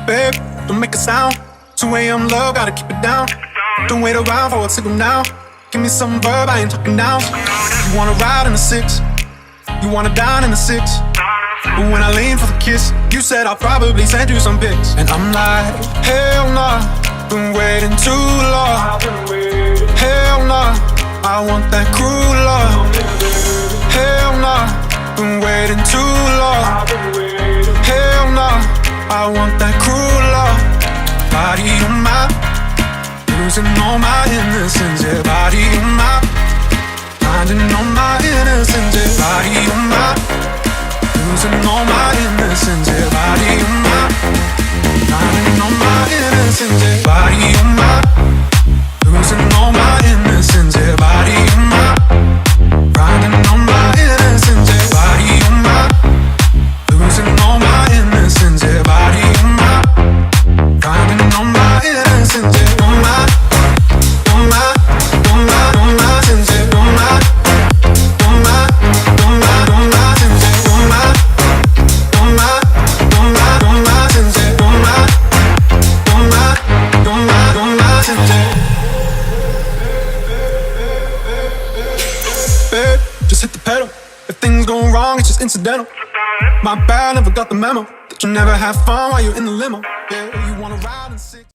Babe, don't make a sound. 2 a.m. love, gotta keep it down. Don't wait around for a signal now. Give me some verb, I ain't talking now. You wanna ride in the 6, you wanna dine in the 6. But when I lean for the kiss, you said I'll probably send you some pics. And I'm like, hell nah, been waiting too long. Hell nah, I want that cruel love. Hell nah, been waiting too long. Hell nah, I want that cruel love. Body on my, losing all my innocence. Yeah, body on my, finding all my innocence. Yeah, body on my, losing all my innocence. Yeah, body on my, finding all my innocence. Yeah, body on my, losing all my innocence. Yeah, body on my, finding all my innocence. Yeah, body on my, losing all my innocence. Yeah, body on my, finding all my innocence. Yeah, on my, on my, on my, on my sins. Yeah, on my, on my, on my, on my sins. Yeah, on my, on my, on my, on my sins. Yeah, on my, on my, on my, on my sins. Yeah. Babe, just hit the pedal. If things go wrong, it's just incidental. My bad, never got the memo that you never have fun while you're in the limo. Yeah, you wanna ride in 6.